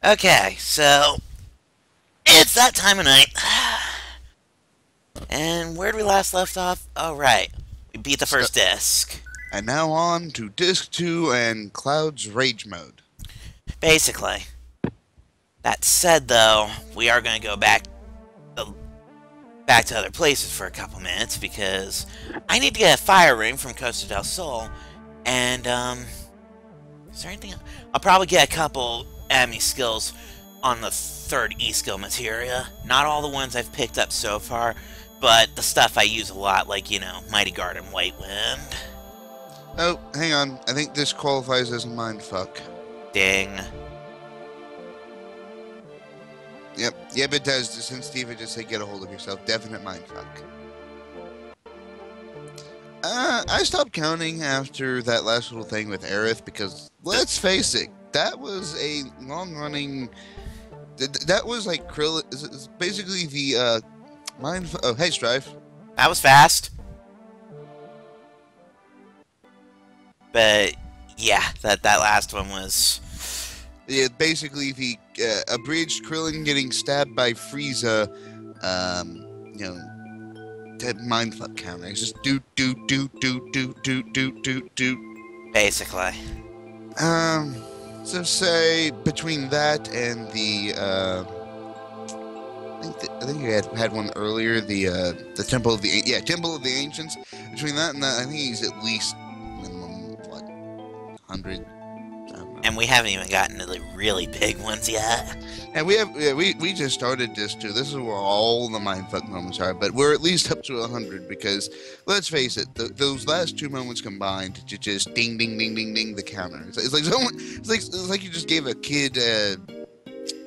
Okay, so it's that time of night. And where'd we last left off? Oh, right. We beat the So, first disc. and now on to Disc 2 and Cloud's Rage Mode. Basically. That said, though, we are going to go back to other places for a couple minutes because I need to get a fire ring from Costa del Sol. And, is there anything else? I'll probably get a couple enemy skills on the third E-skill materia. Not all the ones I've picked up so far, but the stuff I use a lot, like, Mighty Guard and White Wind. Oh, hang on. I think this qualifies as a mindfuck. Ding. Yep, it does. Since Steve just said get a hold of yourself. Definite mindfuck. I stopped counting after that last little thing with Aerith because, let's face it, that was a long-running... That was like Krill... It's basically the, Oh, hey, Strife. That was fast. But, yeah, that last one was... Yeah, basically the abridged Krillin getting stabbed by Frieza, that mindfuck counter. It's just do. Basically. So say between that and the I think you had one earlier, the Temple of the Temple of the Ancients. Between that and that, I think he's at least minimum 100. And we haven't even gotten to the really big ones yet. And we just started this too. This is where all the mindfuck moments are, but we're at least up to 100 because let's face it, those last two moments combined to just ding ding ding ding ding the counter. It's like you just gave a kid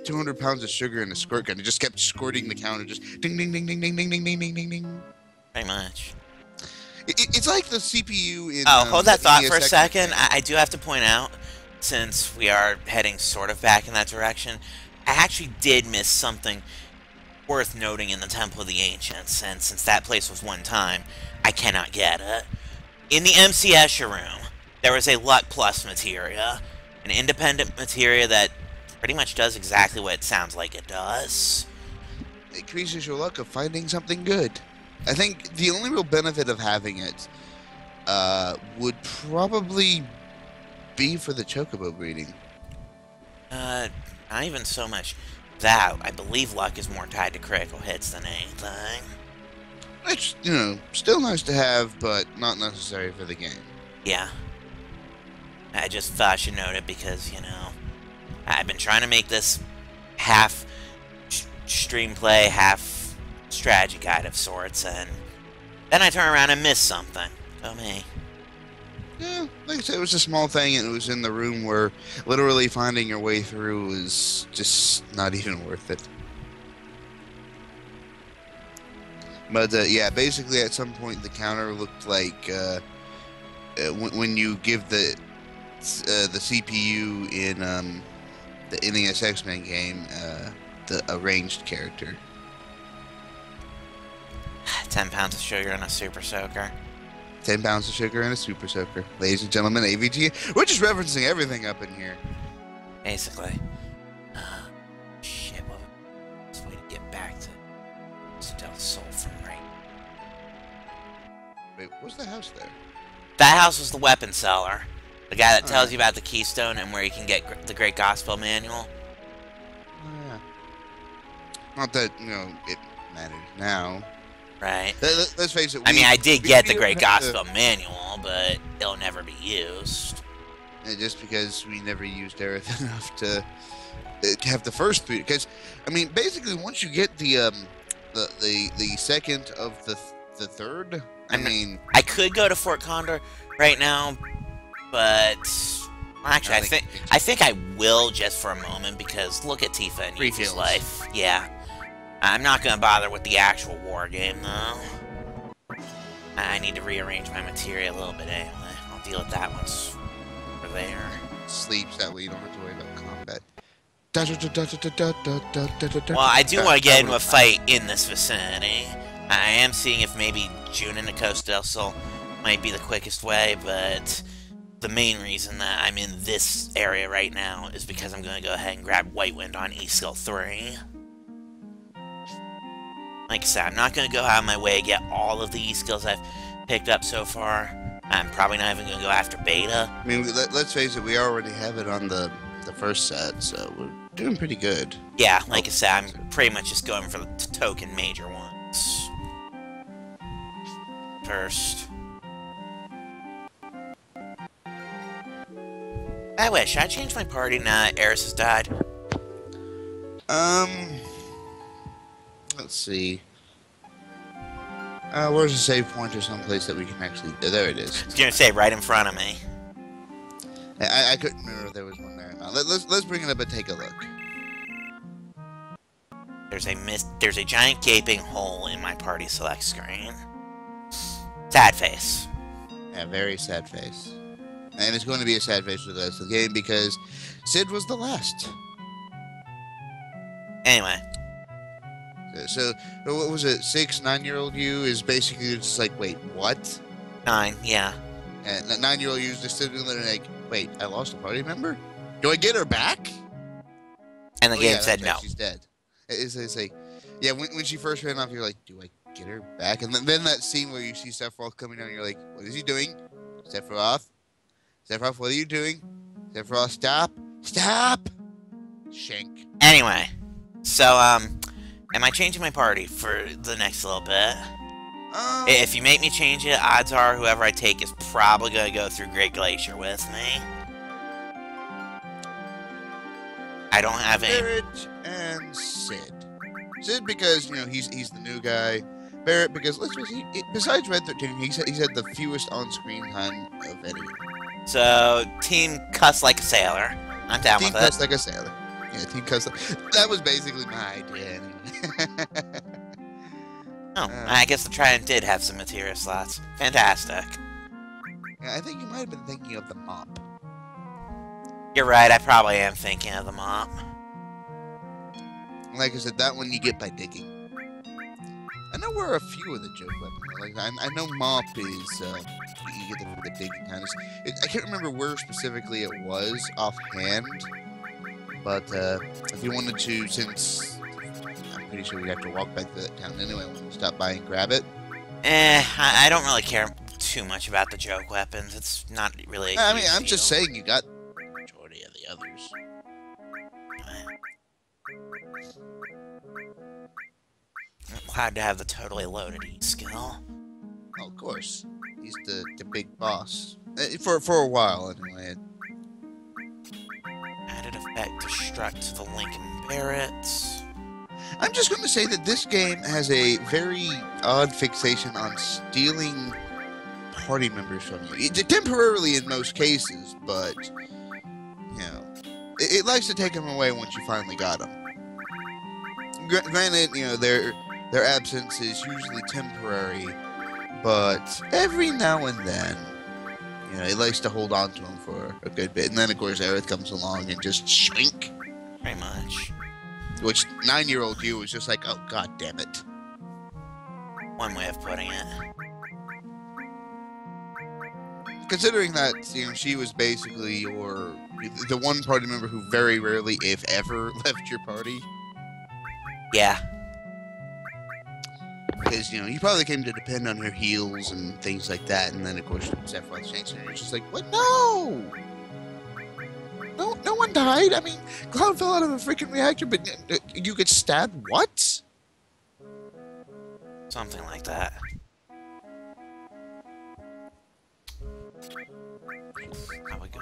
200 pounds of sugar in a squirt gun. It just kept squirting the counter, just ding ding ding ding ding ding ding ding ding ding ding. Pretty much. It's like the CPU in. Oh, hold that thought for a NES second. I do have to point out, since we are heading sort of back in that direction, I actually did miss something worth noting in the Temple of the Ancients, and since that place was one time, I cannot get it. In the MC Escher room, there was a Luck Plus materia, an independent materia that pretty much does exactly what it sounds like it does. It increases your luck of finding something good. I think the only real benefit of having it would probably be for the chocobo breeding. Not even so much that. I believe luck is more tied to critical hits than anything. Which, still nice to have, but not necessary for the game. Yeah. I just thought I should note it because, I've been trying to make this half stream play, half strategy guide of sorts, and then I turn around and miss something. Go me. Yeah, like I said, it was a small thing, and it was in the room where literally finding your way through was just not even worth it. But yeah, basically at some point the counter looked like when you give the CPU in the NES X-Men game the arranged character. 10 pounds of sugar and a super soaker. 10 pounds of sugar and a super soaker. Ladies and gentlemen, AVG. We're just referencing everything up in here. Basically. Shit, what was the way to get back to Del Sol from right? Wait, what's the house there? That house was the weapon seller. The guy that tells you about the keystone and where you can get the Great Gospel Manual. Oh, yeah. Not that, it matters now. Right. Let's face it. I did get the Great Gospel Manual, but it'll never be used. Just because we never used Aerith enough to have the first three. Because, basically, once you get the second of the third, I could go to Fort Condor right now, but actually, I think I will just for a moment because look at Tifa and Yuffie's life. Yeah. I'm not going to bother with the actual war game, though. I need to rearrange my materia a little bit anyway. I'll deal with that once we're there. Sleeps, that way you don't have to worry about combat. Well, I do want to get into a fight in this vicinity. I am seeing if maybe June into Costa del Sol might be the quickest way, but the main reason that I'm in this area right now is because I'm going to go ahead and grab White Wind on E-Skill 3. Like I said, I'm not going to go out of my way to get all of the E-Skills I've picked up so far. I'm probably not even going to go after Beta. I mean, let's face it, we already have it on the first set, so we're doing pretty good. Yeah, like I said, I'm pretty much just going for the token major ones. First. By the way, should I change my party now that Eris has died? Let's see. Where's the save point or someplace that we can actually... There it is. I was going to say, right in front of me. I couldn't remember if there was one there or not. Let's bring it up and take a look. There's a giant gaping hole in my party select screen. Sad face. Yeah, very sad face. And it's going to be a sad face for the rest of the game because Sid was the last. Anyway. So what was it? 9-year-old you is basically just like, wait, what? 9, yeah. And that 9-year-old you is just sitting there like, wait, I lost a party member? Do I get her back? And the game said no. She's dead. It's like, yeah, when she first ran off, you're like, do I get her back? And then that scene where you see Sephiroth coming down, you're like, what is he doing? Sephiroth? Sephiroth, what are you doing? Sephiroth, stop! Stop! Shank. Anyway, so, am I changing my party for the next little bit? If you make me change it, odds are whoever I take is probably going to go through Great Glacier with me. I don't have any... Barrett and Sid. Sid because, you know, he's the new guy. Barrett because, let's face it, besides Red 13, he's had the fewest on-screen time of anyone. So, Team Cuss Like a Sailor. I'm down with it. Team Cuss Like a Sailor. Yeah, Team Cuss Like... That was basically my idea anyway. Oh, I guess the Trident did have some materia slots. Fantastic. Yeah, I think you might have been thinking of the mop. You're right, I probably am thinking of the mop. Like I said, that one you get by digging. I know where a few of the joke weapons are. Like, I know mop is, you get the digging kind of... I can't remember where specifically it was offhand. But, if you wanted to, since... I'm pretty sure we'd have to walk back to that town anyway when we stop by and grab it. I don't really care too much about the joke weapons. It's not really a huge I'm deal. just saying you got the majority of the others. I'm glad to have the totally loaded E-skill. Oh, of course. He's the big boss. For a while, anyway. Added effect destruct to the Lincoln Barretts. I'm just going to say that this game has a very odd fixation on stealing party members from you. Temporarily in most cases, but, you know, it likes to take them away once you finally got them. Granted, you know, their absence is usually temporary, but every now and then, you know, it likes to hold on to them for a good bit. And then, of course, Aerith comes along and just shrink. Pretty much. Which 9-year-old you was just like, oh, god damn it. One way of putting it. Considering that, you know, she was basically the one party member who very rarely, if ever, left your party. Yeah. Because, you know, you probably came to depend on her heals and things like that, and then, of course, Sephiroth shanks her, and you're just like, what? No! No one died. I mean, Cloud fell out of a freaking reactor, but you get stabbed? What? Something like that. How we go?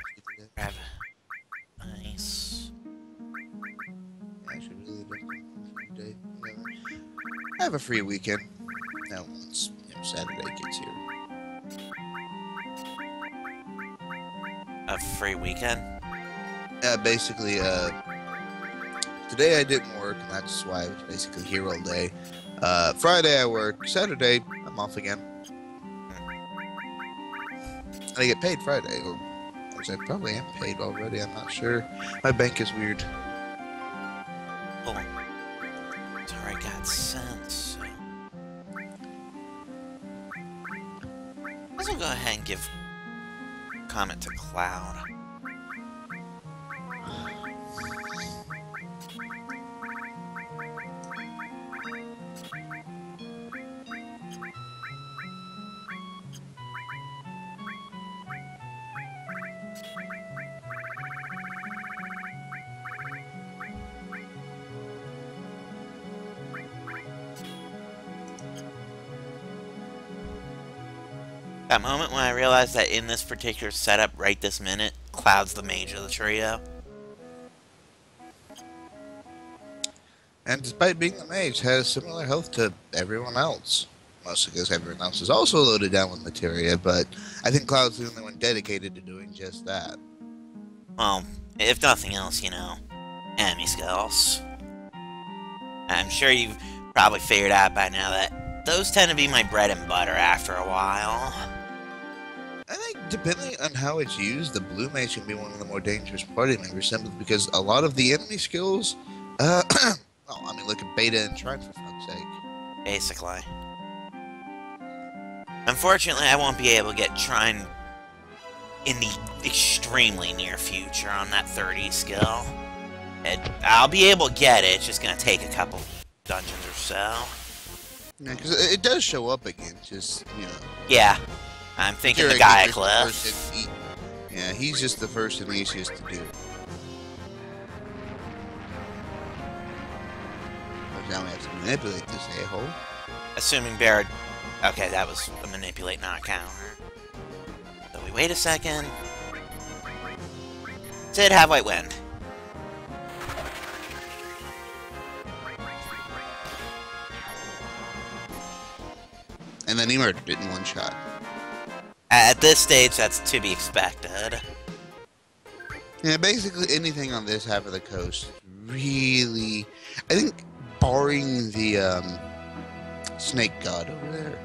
Grab it. Nice. I should really have done day. Yeah. I have a free weekend. Now, once Saturday gets here. A free weekend? Basically, today I didn't work, and that's why I was basically here all day. Friday I work. Saturday, I'm off again. I get paid Friday, or I probably am paid already, I'm not sure. My bank is weird. Oh. It's already got sense. Let's go ahead and give comment to Cloud. That moment when I realized that in this particular setup right this minute, Cloud's the mage of the trio. And despite being the mage, has similar health to everyone else. Mostly because everyone else is also loaded down with materia, but I think Cloud's the only one dedicated to doing just that. Well, if nothing else, you know, enemy skills. I'm sure you've probably figured out by now that those tend to be my bread and butter after a while. I think depending on how it's used, the blue mage can be one of the more dangerous party members simply because a lot of the enemy skills, well, I mean, look at Beta and Shrine for fuck's sake. Basically. Unfortunately, I won't be able to get Shrine in the extremely near future on that 30 skill. I'll be able to get it, it's just going to take a couple dungeons or so. Yeah, because it does show up again, just, you know. Yeah. I'm thinking the guy at Cliff. Yeah, he's just the first and easiest to do. But now we have to manipulate this a-hole. Assuming Barrett... Okay, that was a manipulate, not a counter. So we wait a second. Did have White Wind. And then he murdered it in one shot. At this stage, that's to be expected. Yeah, basically anything on this half of the coast really... I think, barring the, Snake God over there.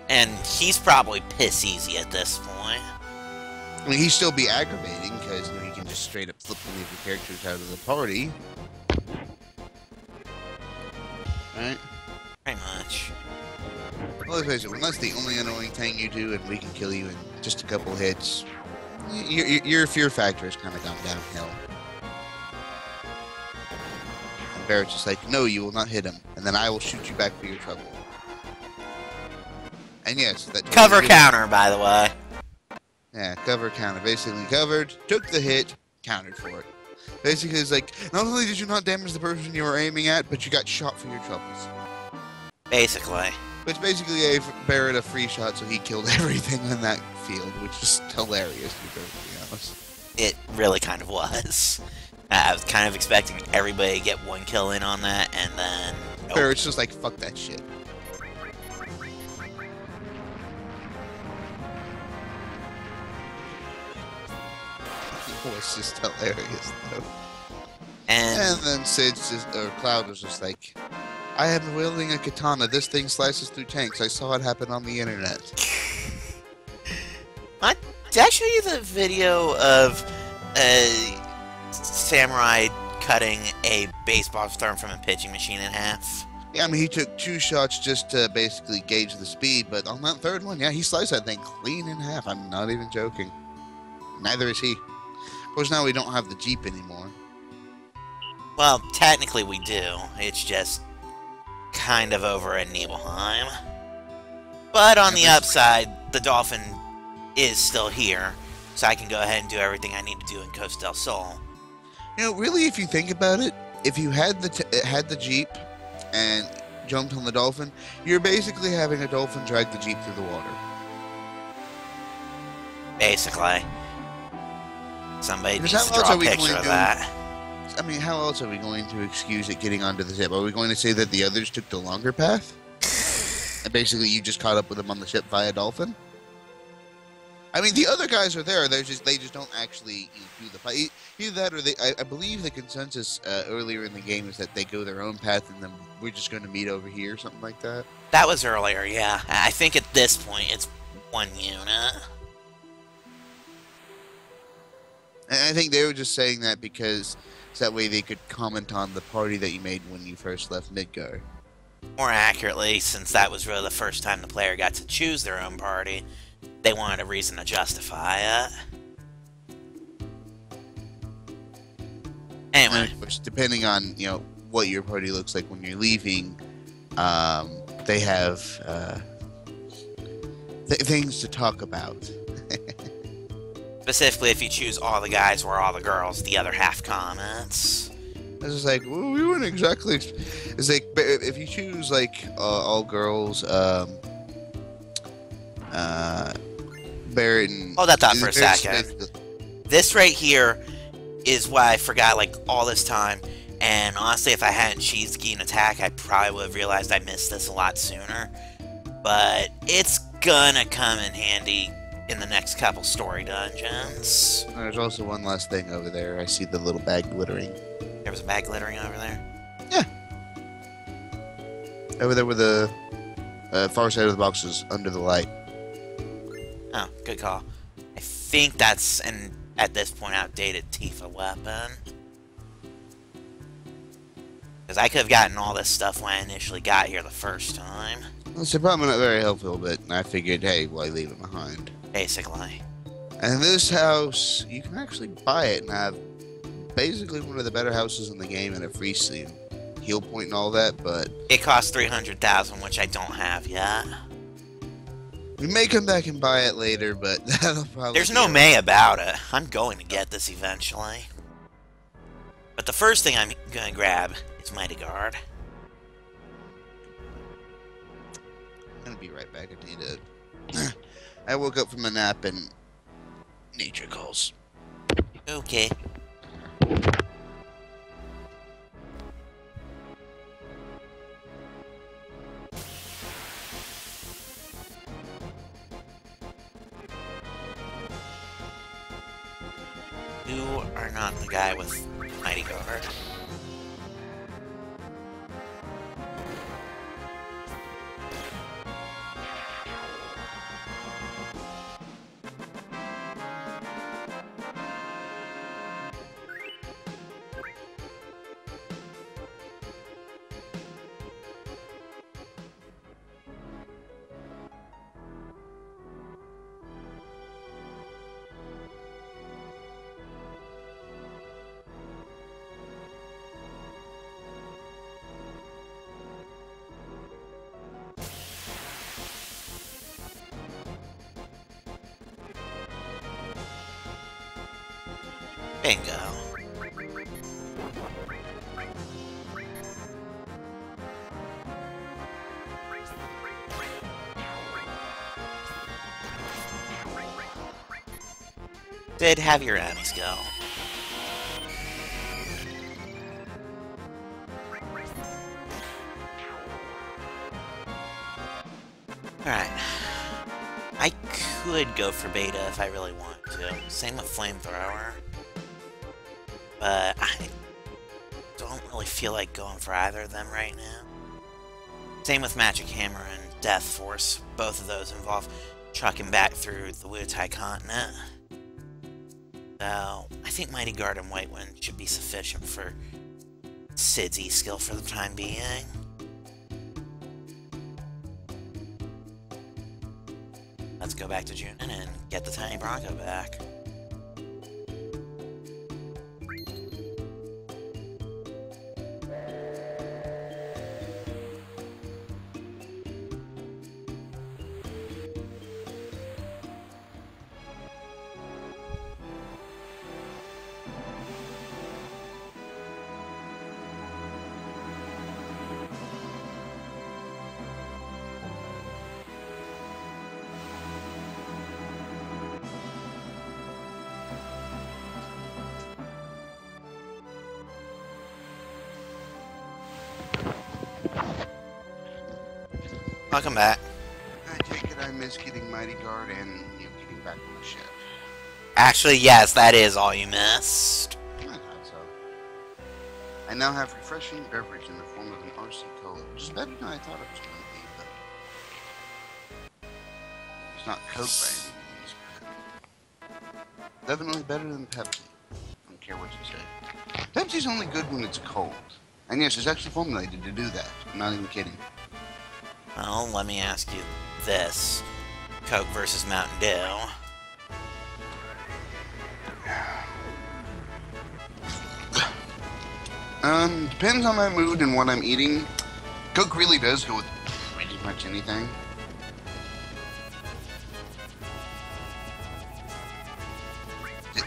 And he's probably piss easy at this point. I mean, he'd still be aggravating, because, you know, he can just straight up flip one of your characters out of the party. Right? Pretty much. Well, let's face it, when that's the only annoying thing you do and we can kill you in just a couple hits, your fear factor has kind of gone downhill. And Barrett's just like, no, you will not hit him, and then I will shoot you back for your trouble. And yes, that... Cover counter, by the way. Yeah, cover counter. Basically covered, took the hit, countered for it. Basically, it's like, not only did you not damage the person you were aiming at, but you got shot for your troubles. Basically. Which basically gave Barrett a free shot, so he killed everything in that field, which is hilarious, to be perfectly honest. It really kind of was. I was kind of expecting everybody to get one kill in on that, and then... Nope. Barrett's just like, fuck that shit. It was just hilarious, though. And then Sid's just, or Cloud was just like, I am wielding a katana. This thing slices through tanks. I saw it happen on the internet. Did I show you the video of a samurai cutting a baseball thrown from a pitching machine in half? Yeah, I mean, he took 2 shots just to basically gauge the speed, but on that third one, yeah, he sliced that thing clean in half. I'm not even joking. Neither is he. Of course, now we don't have the Jeep anymore. Well, technically we do. It's just kind of over at Nibelheim. But on the upside, the Dolphin is still here, so I can go ahead and do everything I need to do in Coast del Sol. You know, really, if you think about it, if you had the Jeep and jumped on the Dolphin, you're basically having a Dolphin drag the Jeep through the water. Basically. Somebody needs to draw a picture of that. I mean, how else are we going to excuse it getting onto the ship? Are we going to say that the others took the longer path? And basically you just caught up with them on the ship via Dolphin? I mean, the other guys are there. They just don't actually do the fight. Either that or I believe the consensus earlier in the game is that they go their own path and then we're just going to meet over here, something like that. That was earlier, yeah. I think at this point it's one unit. And I think they were just saying that because so that way they could comment on the party that you made when you first left Midgar. More accurately, since that was really the first time the player got to choose their own party, they wanted a reason to justify it. Anyway. And of course, depending on, what your party looks like when you're leaving, they have things to talk about. Specifically, if you choose all the guys or all the girls, the other half comments. It's just like, well, we weren't exactly. It's like if you choose like all girls, Barrett and. Hold that thought for a second. This right here is what I forgot like all this time. And honestly, if I hadn't cheesed Key and Attack, I probably would have realized I missed this a lot sooner. But it's gonna come in handy in the next couple story dungeons. There's also one last thing over there. I see the little bag glittering. There was a bag glittering over there? Yeah. Over there where the far side of the box is under the light. Oh, good call. I think that's an, at this point, outdated Tifa weapon. Because I could have gotten all this stuff when I initially got here the first time. It's probably not very helpful, but I figured, hey, why leave it behind? Basically. And this house, you can actually buy it and have basically one of the better houses in the game and a free heal point and all that, but... It costs 300,000, which I don't have yet. We may come back and buy it later, but that'll probably... There's no may about it. I'm going to get this eventually. But the first thing I'm going to grab is Mighty Guard. I'm going to be right back. I need to... I woke up from a nap and nature calls. Okay. You are not the guy with Mighty Guard. Bingo. Did have your enemies go. Alright. I could go for beta if I really want to. Same with flamethrower. But I don't really feel like going for either of them right now. Same with Magic Hammer and Death Force. Both of those involve trucking back through the Wutai continent. So, I think Mighty Guard and White Wind should be sufficient for Sid's E-skill for the time being. Let's go back to Junin and get the Tiny Bronco back. Welcome back. I take it I miss getting Mighty Guard and getting back on the ship. Actually, yes, that is all you missed. I thought so. I now have refreshing beverage in the form of an RC Cola, which is better than I thought it was going to be, but it's not Coke by any means. Definitely better than Pepsi. I don't care what you say. Pepsi's only good when it's cold. And yes, it's actually formulated to do that. I'm not even kidding. Well, let me ask you this. Coke versus Mountain Dew. Depends on my mood and what I'm eating. Coke really does go with pretty much anything.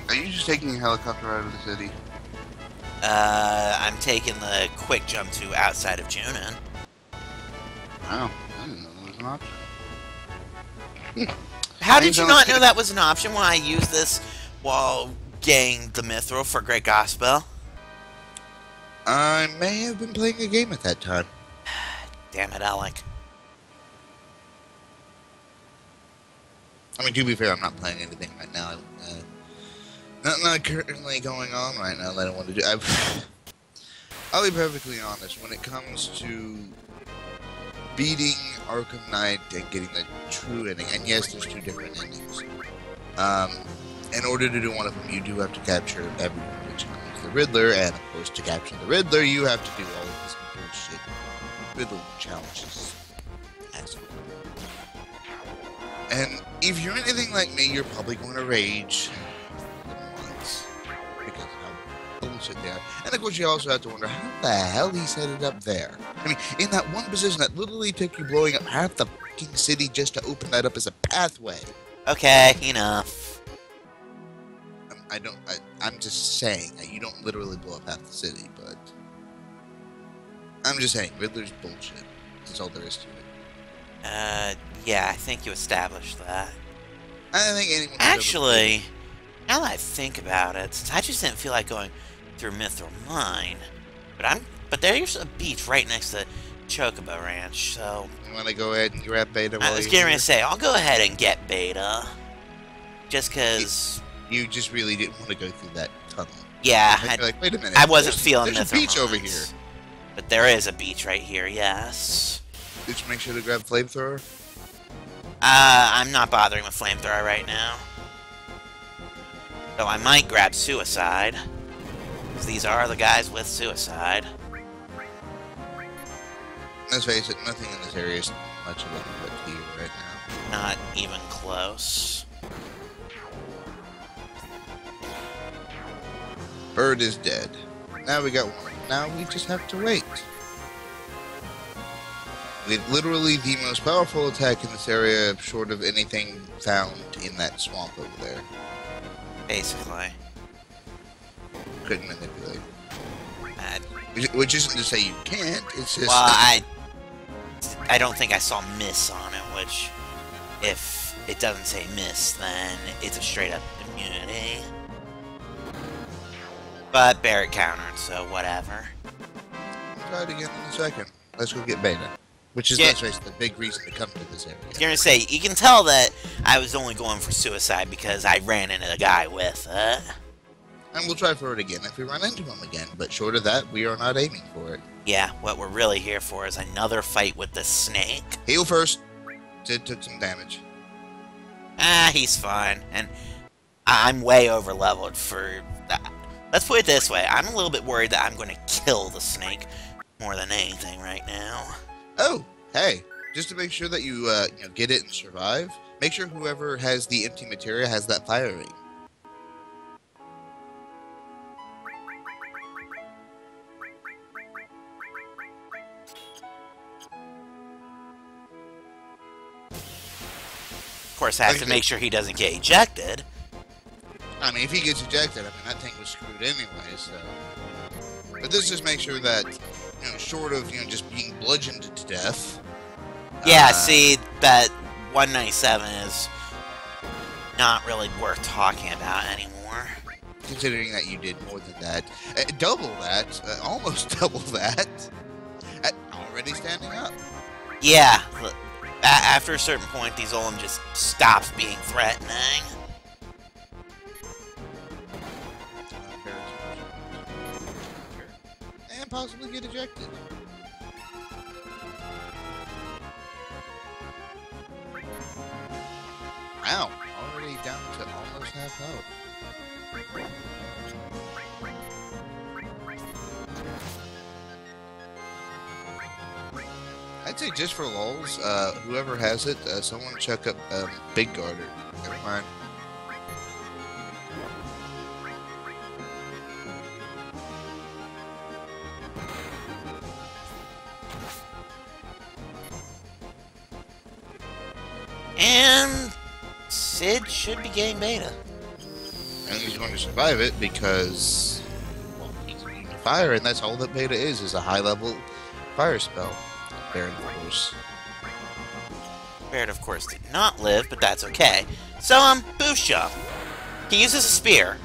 Are you just taking a helicopter out of the city? I'm taking the quick jump to outside of Junin. Wow, I didn't know that was an option. How did you not know that was an option when I used this while getting the Mithril for Great Gospel? I may have been playing a game at that time. Damn it, Alec. I mean, to be fair, I'm not playing anything right now. Not currently going on right now that I want to do. I'll be perfectly honest. When it comes to beating Arkham Knight and getting the true ending, and yes, there's two different endings. In order to do one of them, you do have to capture everyone, which includes the Riddler, and of course, to capture the Riddler, you have to do all of this bullshit Riddler challenges. And if you're anything like me, you're probably going to rage once because of how bullshit they are. And of course, you also have to wonder how the hell he set it up there. I mean, in that one position that literally took you blowing up half the fucking city just to open that up as a pathway. Okay, enough. I'm just saying, you don't literally blow up half the city, but I'm just saying, Riddler's bullshit. That's all there is to it. Yeah, I think you established that. I don't think anyone... Actually, now that I think about it, since I just didn't feel like going through Mithril Mine, but there's a beach right next to Chocobo Ranch, so... You want to go ahead and grab Beta while I was getting ready to say, I'll go ahead and get Beta. Just because... You just really didn't want to go through that tunnel. Yeah. You're like, wait a minute. I wasn't feeling There's a beach over here. But there is a beach right here, yes. Did you make sure to grab Flamethrower? I'm not bothering with Flamethrower right now. Though I might grab Suicide. Because these are the guys with Suicide. Let's face it, nothing in this area is much of a threat to you right now. Not even close. Bird is dead. Now we got one. Now we just have to wait. With literally the most powerful attack in this area, short of anything found in that swamp over there. Basically. Couldn't manipulate. Which isn't to say you can't, it's just... Well, I don't think I saw miss on it, which, if it doesn't say miss, then it's a straight-up immunity. But Barrett countered, so whatever. We'll try it again in a second. Let's go get Beta. Which is, let's face it, the big reason to come to this area. You're gonna say, you can tell that I was only going for Suicide because I ran into the guy with it. And we'll try for it again if we run into him again, but short of that, we are not aiming for it. Yeah, what we're really here for is another fight with the snake. Heal first. Sid took some damage. He's fine. And I'm way over leveled for that. Let's put it this way, I'm a little bit worried that I'm going to kill the snake more than anything right now. Oh, hey, just to make sure that you, get it and survive, make sure whoever has the empty materia has that fire ring. Of course, I have to make sure he doesn't get ejected. I mean, if he gets ejected, that thing was screwed anyway, so... But this just makes sure that, short of, just being bludgeoned to death... Yeah, see, that 197 is not really worth talking about anymore. Considering that you did more than that. Double that, almost double that, already standing up. Yeah, after a certain point, these Olem just stops being threatening. And possibly get ejected. Wow, already down to almost half health. I'd say just for lulz, whoever has it, someone check up Big Garter. Never mind. And Sid should be getting beta. And he's going to survive it because, well, he's immune to fire, and that's all that beta is a high-level fire spell. Baron, of course. Barret, of course, did not live, but that's okay. So, boost jump. He uses a spear.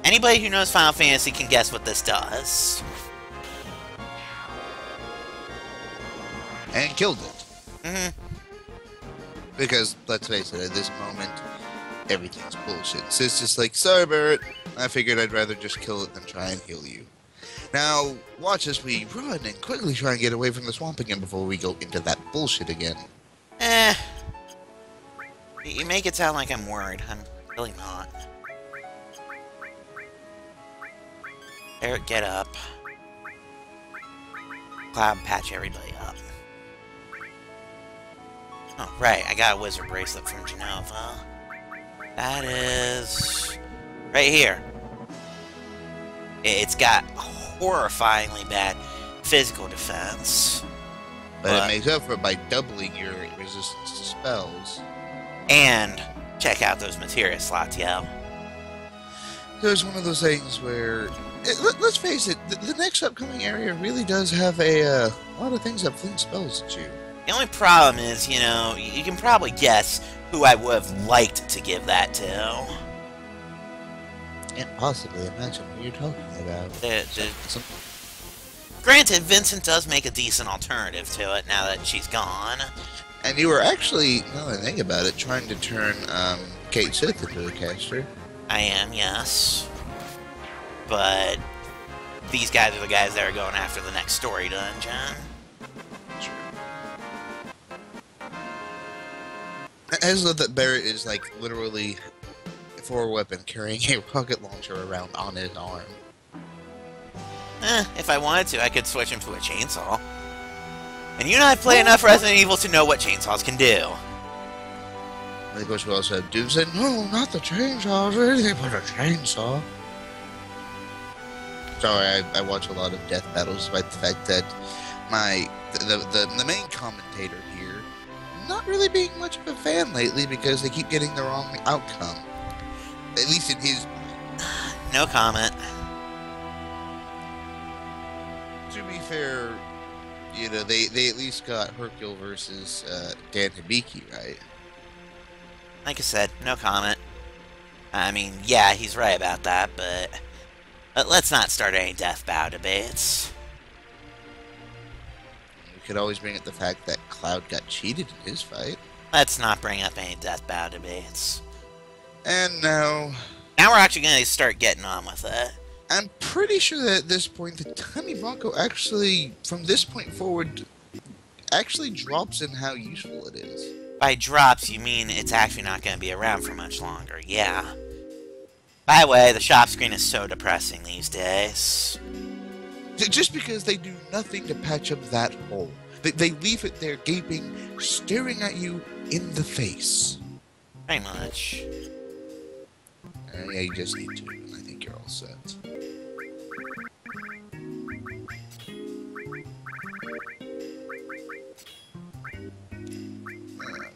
Anybody who knows Final Fantasy can guess what this does. And killed it. Mm-hmm. Because, let's face it, at this moment, everything's bullshit. So it's just like, sorry, Barret. I figured I'd rather just kill it than try and heal you. Now, watch as we run and quickly try and get away from the swamp again before we go into that bullshit again. You make it sound like I'm worried. I'm really not. Barret, get up. Cloud, patch everybody up. Oh, right, I got a wizard bracelet from Genova. That is... right here. It's got horrifyingly bad physical defense. But it makes up for it by doubling your resistance to spells. And check out those materia slots, yo. There's one of those things where... let's face it, the next upcoming area really does have a lot of things that fling spells at you. The only problem is, you know, you can probably guess who I would have liked to give that to. Can't possibly imagine what you're talking about. Granted, Vincent does make a decent alternative to it now that she's gone. And you were actually, now that I think about it, trying to turn Kate Sith into a caster. I am, yes. But these guys are the guys that are going after the next story dungeon. Sure. I just love that Barret is, like, literally, for a weapon, carrying a rocket launcher around on his arm. If I wanted to, I could switch him to a chainsaw. And you and I play enough Resident Evil to know what chainsaws can do. And of course, we also have Doom saying, no, not the chainsaw, anything but a chainsaw. Sorry, I watch a lot of death battles, despite the fact that the main commentator here, not really being much of a fan lately because they keep getting the wrong outcome. At least in his... No comment. To be fair, you know, they at least got Hercule versus Dan Hibiki, right? Like I said, no comment. I mean, yeah, he's right about that, but let's not start any death bow debates. We could always bring up the fact that Cloud got cheated in his fight. Let's not bring up any death bow debates. And now we're actually going to start getting on with it. I'm pretty sure that at this point, the Tiny Bronco actually, from this point forward, actually drops in how useful it is. By drops, you mean it's actually not going to be around for much longer, yeah. By the way, the shop screen is so depressing these days. Just because they do nothing to patch up that hole. They leave it there gaping, staring at you in the face. Pretty much. Yeah, you just need to, and I think you're all set.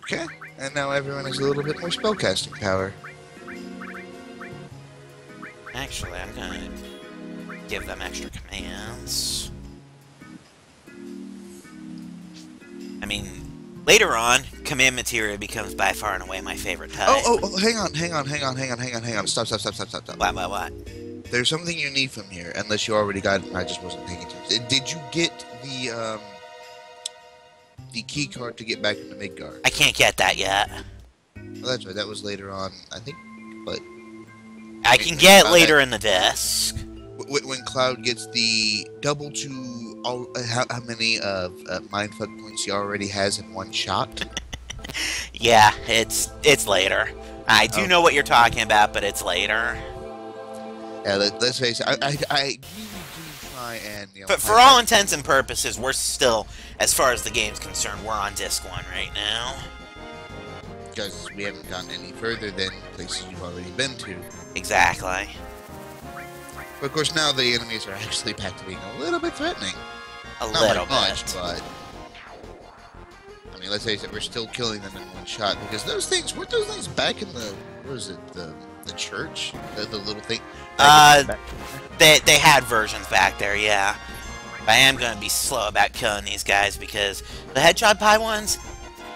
Okay, and now everyone has a little bit more spellcasting power. Actually, I'm gonna give them extra commands. I mean, later on, command materia becomes by far and away my favorite type. Oh, hang on. Stop. What? There's something you need from here, unless you already got it and I just wasn't paying attention. Did you get the key card to get back into Midgard? I can't get that yet. Well, that's right, that was later on, I think, but... I can get it later in the disc. When Cloud gets the double to how many mindfuck points he already has in one shot? Yeah, it's later. I do know what you're talking about, but it's later. Yeah, let's face it, I really do try try and, But for all intents and purposes, we're still, as far as the game's concerned, we're on disc 1 right now. Because we haven't gotten any further than places you've already been to. Exactly. But of course, now the enemies are actually back to being a little bit threatening. Not little much, but I mean, let's face it, we're still killing them in one shot because those things weren't those things back in the what was it the church, the little thing. They had versions back there, yeah. But I am going to be slow about killing these guys because the hedgehog pie ones,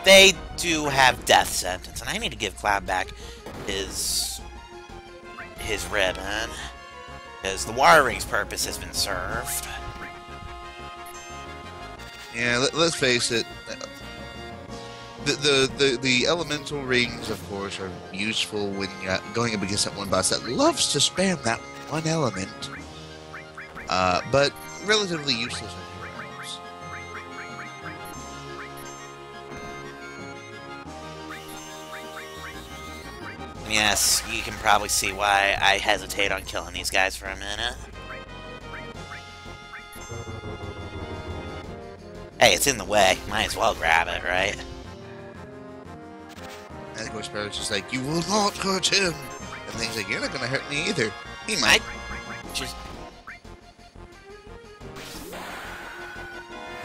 they do have death sentence, and I need to give Cloud back his ribbon because the water ring's purpose has been served. Yeah, let's face it. The elemental rings, of course, are useful when you're going up against that one boss that loves to spam that one element. But relatively useless on heroes. Yes, you can probably see why I hesitate on killing these guys for a minute. Hey, it's in the way. Might as well grab it, right? And of course, Barrett's just like, you will not hurt him. And then he's like, you're not going to hurt me either. He might. Just...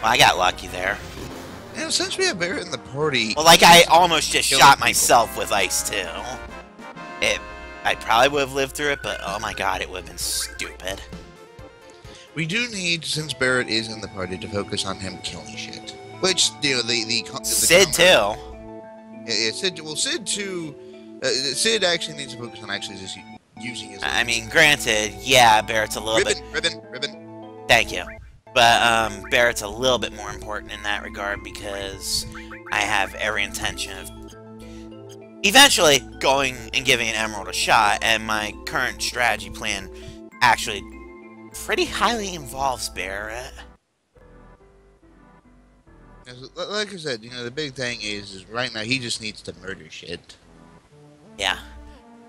Well, I got lucky there. And since we have Barrett in the party... Well, like, I almost just shot myself with ice, too. I probably would have lived through it, but oh my god, it would have been stupid. We do need, since Barrett is in the party, to focus on him killing shit. Which, you know, the Sid, too. Yeah, Sid, well, Sid, too... Sid actually needs to focus on actually just using his... I mean, granted, yeah, Barrett's a little bit... Ribbon. Thank you. But, Barrett's a little bit more important in that regard because I have every intention of eventually going and giving an emerald a shot, and my current strategy plan actually pretty highly involves Barrett. Like I said, you know, the big thing is right now he just needs to murder shit. Yeah.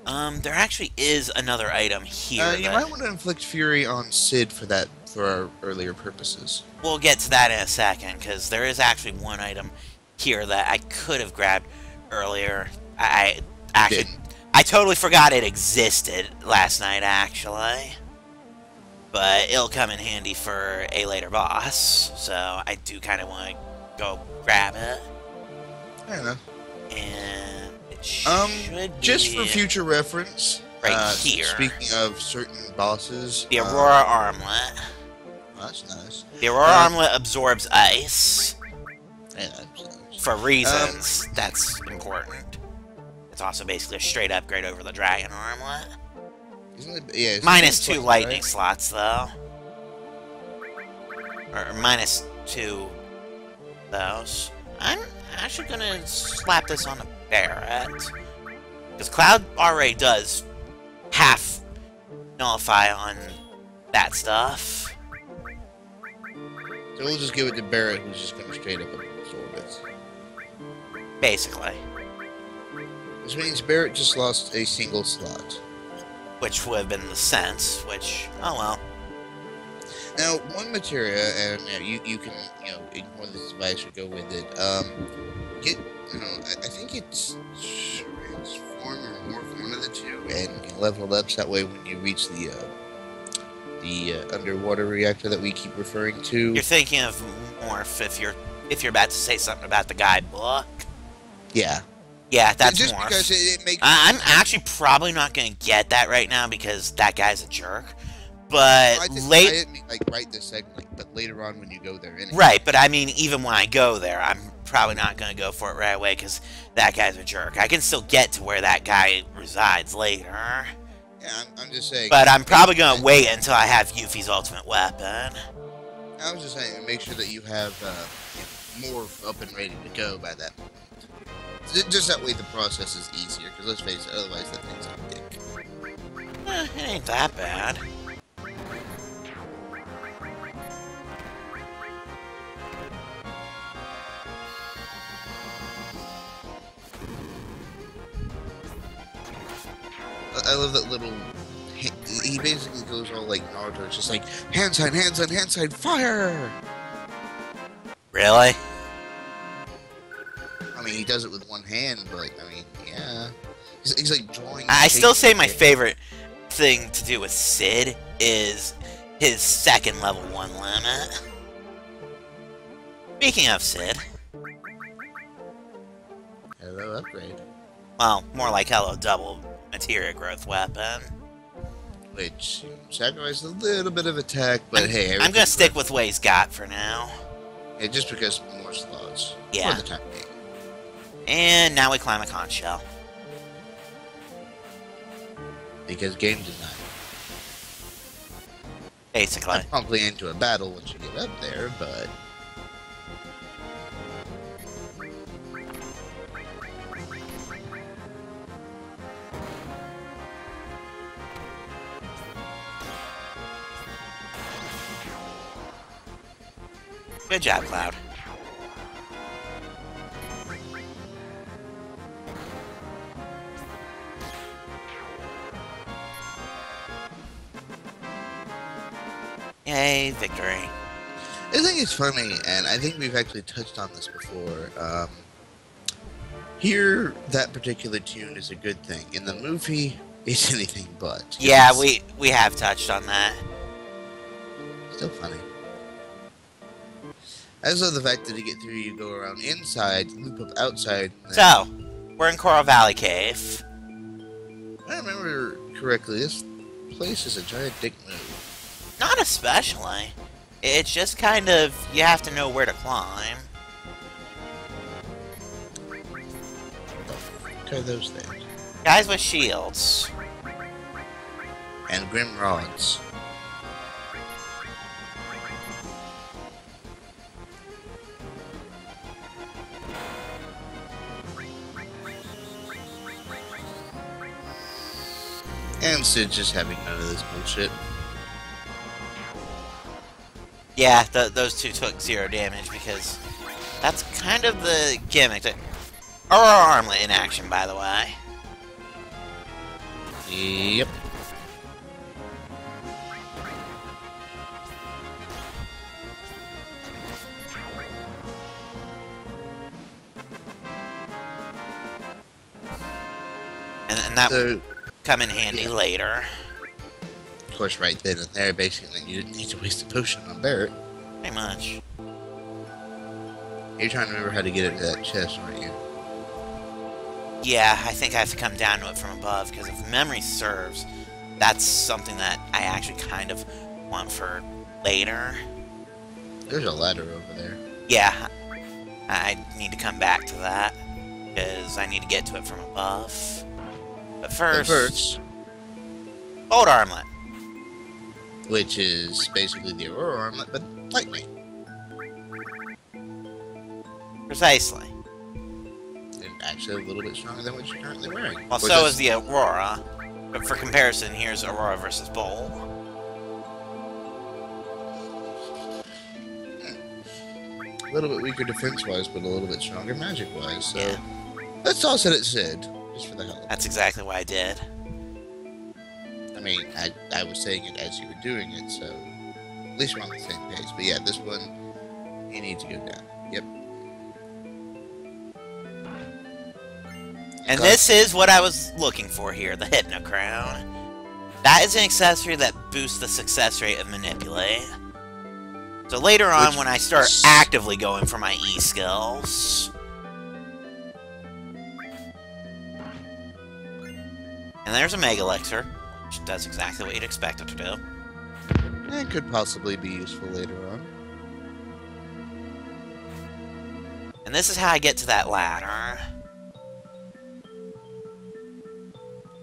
There actually is another item here. You might want to inflict fury on Sid for our earlier purposes. We'll get to that in a second, because there is actually one item here that I could have grabbed earlier. I totally forgot it existed last night, actually. But it'll come in handy for a later boss, so I do kind of want to go grab it. I don't know. And it should just be for future reference, right here. Speaking of certain bosses, the Aurora Armlet. That's nice. The Aurora Armlet absorbs ice. Yeah, that's nice. For reasons that's important. It's also basically a straight upgrade over the Dragon Armlet. Isn't it? Yeah. Minus 2 lightning slots, though. Or minus 2 those. I'm actually gonna slap this on a Barrett. Because Cloud already does half nullify on that stuff. So we'll just give it to Barrett, who's just gonna straight up absorb it. Basically. Which means Barrett just lost a single slot. Which would have been the sense, which, oh well. Now, one materia, and you can, ignore this advice or go with it, get, I think it's transform or morph, one of the two, and level it up, so that way when you reach the underwater reactor that we keep referring to. You're thinking of morph if you're about to say something about the guidebook. Yeah. Yeah, that's just morph. Because it makes... I'm actually probably not going to get that right now because that guy's a jerk. But I didn't mean, like, right this segment, but later on when you go there. Anyway. Right, but I mean, even when I go there, I'm probably not going to go for it right away because that guy's a jerk. I can still get to where that guy resides later. Yeah, I'm just saying. But I'm probably going to wait until I have Yuffie's ultimate weapon. I was just saying, make sure that you have morph up and ready to go by that point. Just that way the process is easier, because let's face it, otherwise that thing's a dick. It ain't that bad. I love that little he basically goes all like Naruto. It's just like hand sign, fire. Really? I mean, he does it with one hand, but I mean, yeah. He's like drawing. I still say my favorite thing to do with Sid is his second level 1 limit. Speaking of Sid. Hello, upgrade. Well, more like hello, double materia growth weapon. Which sacrifices a little bit of attack, but hey. I'm gonna stick with what he's got for now. Yeah, just because more slots. Yeah. For the time being. And now we climb a conch shell. Because game design. Basically. I'm probably into a battle once you get up there, but... Good job, Cloud. Yay, victory. I think it's funny, and I think we've actually touched on this before. Here, that particular tune is a good thing. In the movie, it's anything but. Yeah, we have touched on that. Still funny. I just love the fact that to get through, you go around inside, loop up outside. So, we're in Coral Valley Cave. If I remember correctly, this place is a giant dick move. Not especially. It's just kind of, you have to know where to climb. What are those things? Guys with shields. And grim rods. And Sid just having none of this bullshit. Yeah, those two took 0 damage because that's kind of the gimmick. Aurora Armlet in action, by the way. Yep. And that would come in handy later. Of course, right then and there, basically, you didn't need to waste a potion on Barrett. Pretty much. You're trying to remember how to get into that chest, aren't you? Yeah, I think I have to come down to it from above, because if memory serves, that's something that I actually kind of want for later. There's a ladder over there. Yeah, I need to come back to that, because I need to get to it from above. But first... Gold Armlet. Which is basically the Aurora Armlet, but lightweight. Precisely. And actually a little bit stronger than what you're currently wearing. Well, so is the Aurora. But for comparison, here's Aurora versus Bowl. A little bit weaker defense-wise, but a little bit stronger magic-wise. So Yeah. Let's toss it at Sid, just for the hell of it. That's exactly what I did. I mean, I was saying it as you were doing it, so at least we're on the same page. But yeah, this one, you need to go down. Yep. And this is what I was looking for here, the Hypno Crown. That is an accessory that boosts the success rate of Manipulate. So later on, when I start actively going for my E skills... And there's a Mega Elixir, which does exactly what you'd expect it to do. It could possibly be useful later on. And this is how I get to that ladder.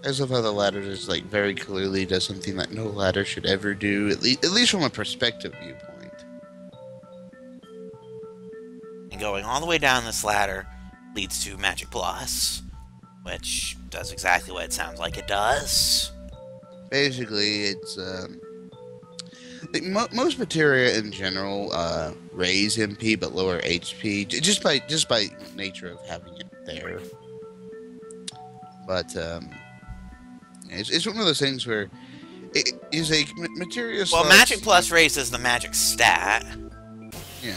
I just love how the ladder just like very clearly does something that no ladder should ever do, at least from a perspective viewpoint. And going all the way down this ladder leads to Magic Plus, which does exactly what it sounds like it does. Basically, it's most materia in general raise MP but lower HP just by nature of having it there. But it's one of those things where It is a materia Well, slot. magic plus race is the magic stat. Yeah.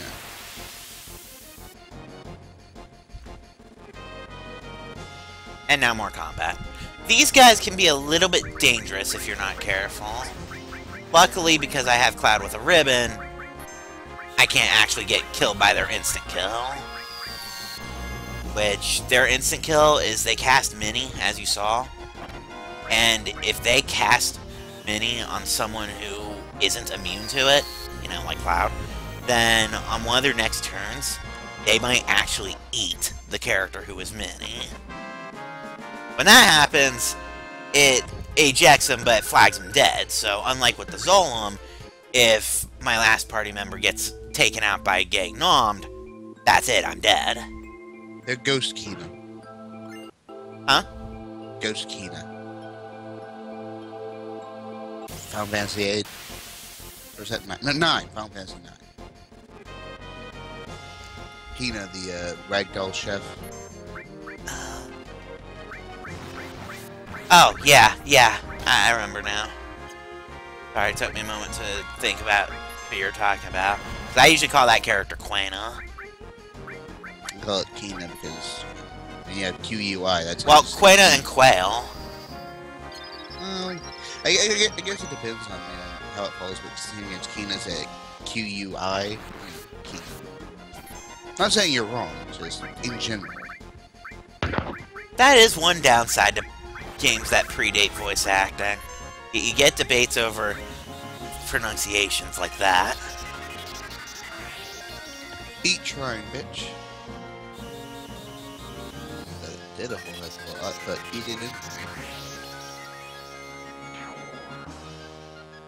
And now more combat. These guys can be a little bit dangerous if you're not careful. Luckily, because I have Cloud with a ribbon, I can't actually get killed by their instant kill. Which, their instant kill is they cast Mini, as you saw. And if they cast Mini on someone who isn't immune to it, you know, like Cloud, then on one of their next turns, they might actually eat the character who is Mini. When that happens, it ejects him but flags him dead. So unlike with the Zolom, if my last party member gets taken out by getting nommed, that's it, I'm dead. They're Ghost Kina. Huh? Ghost Kina. Final Fantasy 8. Or is that 9? No, 9. Final Fantasy 9. Kina, the ragdoll chef. Oh, yeah. I remember now. Sorry, it took me a moment to think about who you're talking about. 'Cause I usually call that character Quena. I call it Kina because when you have QUI, that's... Well, Quena and Quail. I guess it depends on how it falls, but seeing as Kina's a QUI, Kina. Not saying you're wrong, just in general. That is one downside to games that predate voice acting. You get debates over pronunciations like that. Eat trying, bitch. But it did a whole heck of a lot, but he didn't.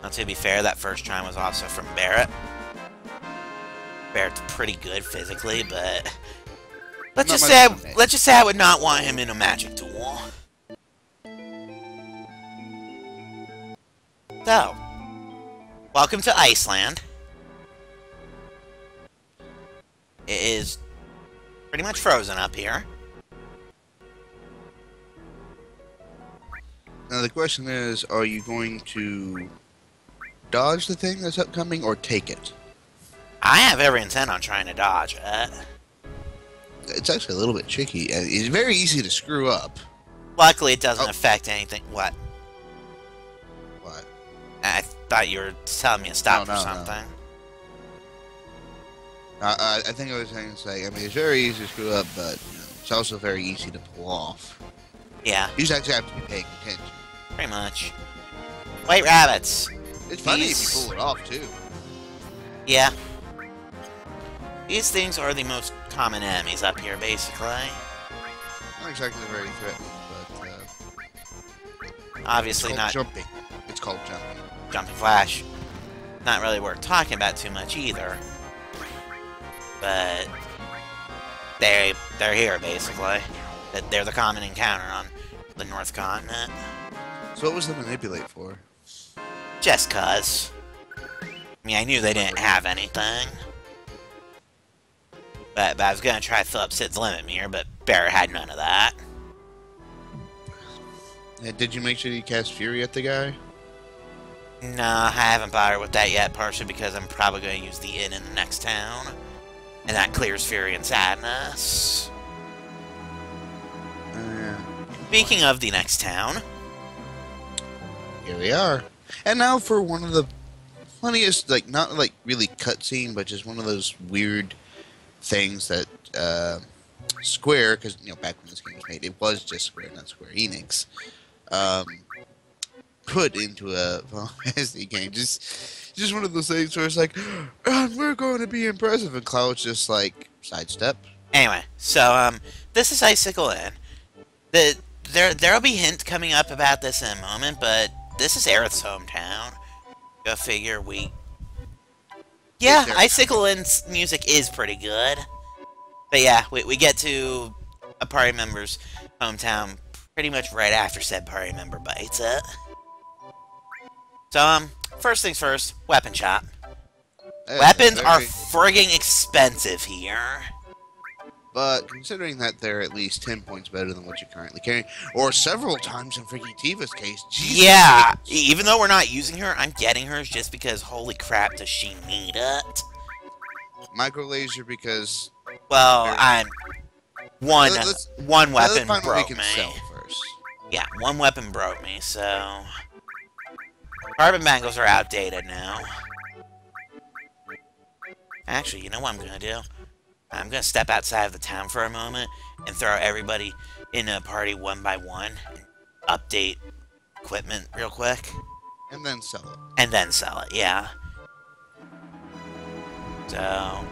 Now, to be fair, that first try was also from Barrett. Barrett's pretty good physically, but let's just say I would not want him in a magic duel. So, welcome to Iceland. It is pretty much frozen up here. Now the question is, are you going to dodge the thing that's upcoming or take it? I have every intent on trying to dodge it. It's actually a little bit tricky. It's very easy to screw up. Luckily, it doesn't affect anything. What? What? I thought you were telling me to stop for something. No. I think I was saying, I mean, it's very easy to screw up, but it's also very easy to pull off. Yeah. You just actually have to be paying attention. Pretty much. White rabbits. It's funny if you pull it off, too. Yeah. These things are the most common enemies up here, basically. Not exactly very threatening, but... obviously not... jumping. It's called jumping. Jumping Flash. Not really worth talking about too much, either. But... they're here, basically. They're the common encounter on the North Continent. So what was the manipulate for? Just 'cause. I mean, I knew they didn't have anything. But I was gonna try to fill up Sid's limit meter, but Barrett had none of that. Did you make sure you cast Fury at the guy? No, I haven't bothered with that yet, partially because I'm probably gonna use the inn in the next town. And that clears Fury and Sadness. Speaking of the next town... here we are. And now for one of the funniest, not really cutscene, but just one of those weird things that Square, because back when this game was made, it was just Square, not Square Enix, put into a Final Fantasy game. Just one of those things where it's like, we're going to be impressive, and Cloud's just like sidestep. Anyway, so this is Icicle Inn. There'll be hint coming up about this in a moment, but this is Aerith's hometown. Go figure. Yeah, Icicle Inn's music is pretty good. But yeah, we get to a party member's hometown pretty much right after said party member bites it. So, first things first, weapon shop. Weapons are frigging expensive here. But considering that they're at least 10 points better than what you're currently carrying, or several times in freaking Tifa's case, Jesus Yeah, H. even though we're not using her, I'm getting hers just because, holy crap, does she need it? Micro laser because Well, very, I'm one let's one let's weapon find what we broke can me. sell first. Yeah, one weapon broke me, so carbon bangles are outdated now. Actually, you know what I'm gonna do? I'm gonna step outside of the town for a moment and throw everybody in a party one by one and update equipment real quick. And then sell it. And then sell it, yeah. So,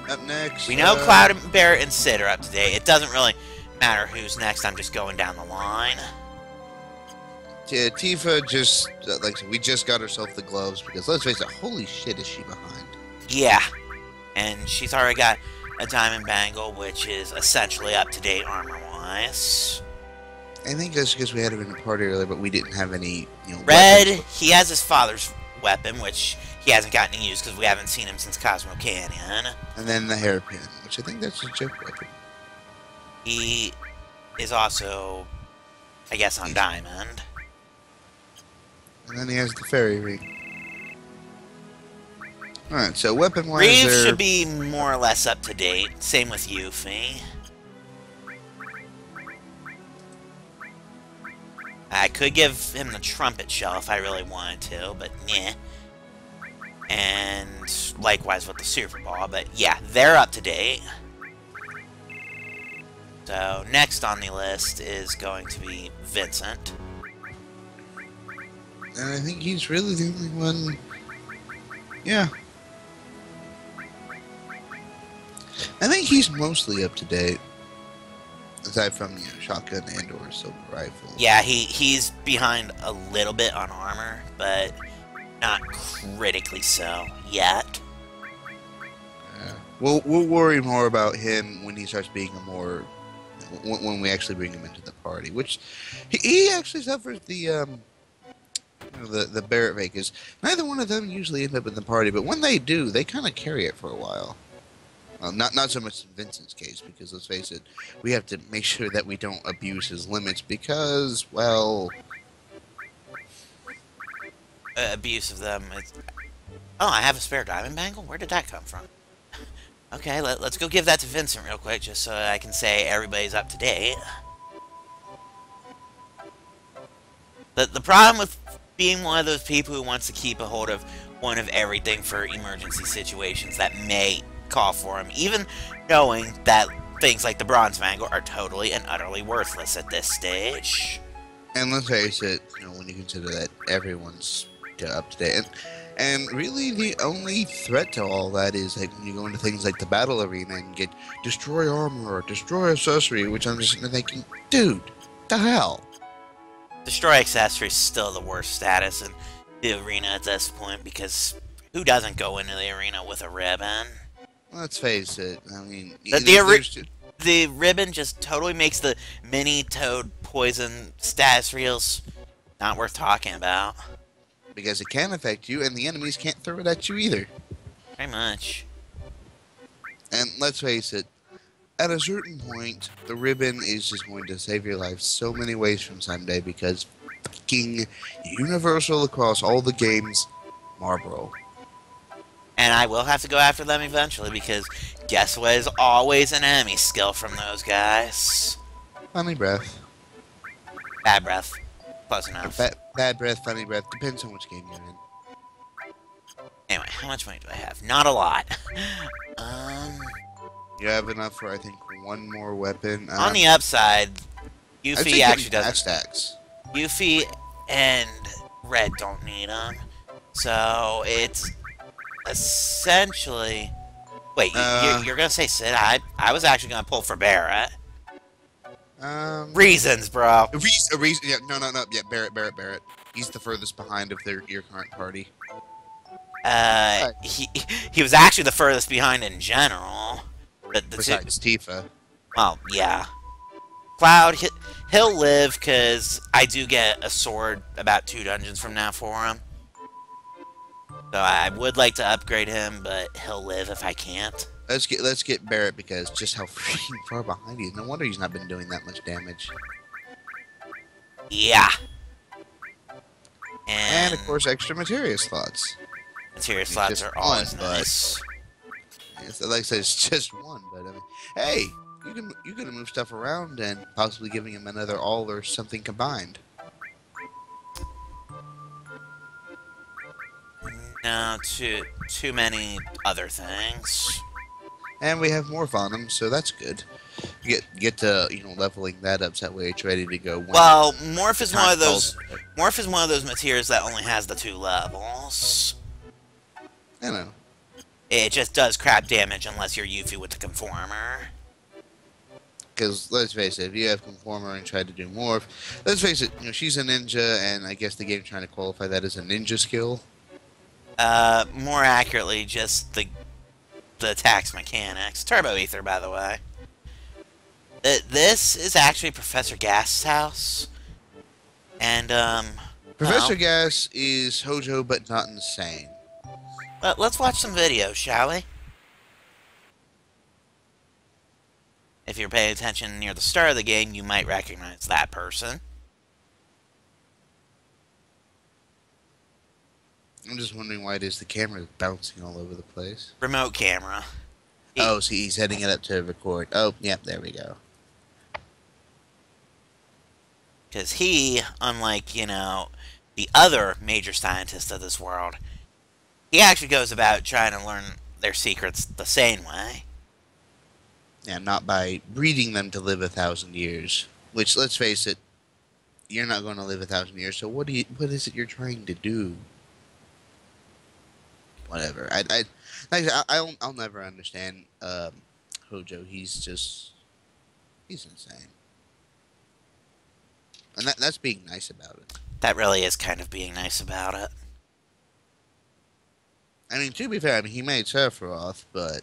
Up next, we know Cloud and Barrett and Sid are up to date. It doesn't really matter who's next, I'm just going down the line. Tifa just, like I said, we just got herself the gloves because let's face it, holy shit is she behind. Yeah. And she's already got a diamond bangle, which is essentially up to date armor-wise. I think that's because we had her in the party earlier, but we didn't have any, Red, weapons. he has his father's weapon, which he hasn't gotten to use because we haven't seen him since Cosmo Canyon. And then the hairpin, which I think that's a joke weapon. He is also, I guess, on diamond. And then he has the fairy ring. Alright, so weapon-wise Reeves should be more or less up to date. Same with Yuffie. I could give him the trumpet shell if I really wanted to, but yeah. And likewise with the super ball, but yeah, they're up to date. So next on the list is going to be Vincent. And I think he's really the only one. Yeah. I think he's mostly up to date. Aside from, shotgun and or silver rifle. Yeah, he's behind a little bit on armor, but not critically so yet. We'll worry more about him when he starts being a more when we actually bring him into the party, which he actually suffers the the Barrett Vegas. Neither one of them usually end up in the party, but when they do, they kind of carry it for a while. Well, not so much in Vincent's case, because let's face it, we have to make sure that we don't abuse his limits because, well... abuse of them. Oh, I have a spare diamond bangle? Where did that come from? Okay, let's go give that to Vincent real quick, just so I can say everybody's up to date. The problem with being one of those people who wants to keep a hold of one of everything for emergency situations that may call for him, even knowing that things like the bronze bangle are totally and utterly worthless at this stage. And let's face it, when you consider that everyone's up to date, and really the only threat to all that is like when you go into things like the battle arena and get destroy armor or destroy accessory, which I'm just thinking, dude, the hell? Destroy accessory is still the worst status in the arena at this point, because who doesn't go into the arena with a ribbon? Let's face it, I mean... The ribbon just totally makes the mini toad poison status reels not worth talking about. Because it can affect you, and the enemies can't throw it at you either. Pretty much. And let's face it, at a certain point, the ribbon is just going to save your life so many ways from Sunday because fucking universal across all the games, Marlboro. And I will have to go after them eventually, because guess what is always an enemy skill from those guys? Funny breath. Bad breath. Close enough. Bad breath, funny breath. Depends on which game you're in. Anyway, how much money do I have? Not a lot. You have enough for, I think, one more weapon. On the upside, Yuffie actually doesn't. Stacks. Yuffie and Red don't need them. So it's essentially... Wait, you're going to say Sid? I was actually going to pull for Barrett. Reasons, bro. A reason. Yeah, no. Yeah, Barrett. He's the furthest behind of your current party. He was actually the furthest behind in general. Besides Tifa. Well, yeah. Cloud, he'll live because I do get a sword about 2 dungeons from now for him. So I would like to upgrade him, but he'll live if I can't. Let's get Barrett because just how freaking far behind he is. No wonder he's not been doing that much damage. Yeah. And And of course, extra materia slots. material I mean, slots just are one, always but nice. like I said, it's just one. But I mean, hey, you can move stuff around and possibly giving him another all or something combined. No, too many other things. And we have morph on him, so that's good. Get to leveling that up so that way it's ready to go when Well, the time calls. Morph is one of those materials that only has the 2 levels. I know. It just does crap damage unless you're Yuffie with the Conformer. Because let's face it, if you have Conformer and try to do Morph, let's face it, she's a ninja, and I guess the game's trying to qualify that as a ninja skill. More accurately, just the attacks mechanics. Turbo Ether, by the way. This is actually Professor Gast's house. And, Professor well, Gas is Hojo, but not insane. let's watch some videos, shall we? If you're paying attention near the start of the game, you might recognize that person. I'm just wondering why it is the camera is bouncing all over the place. Remote camera. Oh, see, he's heading it up to record. Oh, yep, there we go. Because he, unlike, the other major scientists of this world, he actually goes about trying to learn their secrets the same way. Yeah, not by breeding them to live 1,000 years. Which, let's face it, you're not going to live 1,000 years. So what is it you're trying to do? Whatever. I'll never understand Hojo. He's insane, and that's being nice about it. That really is kind of being nice about it. I mean, to be fair, I mean he made Sephiroth, but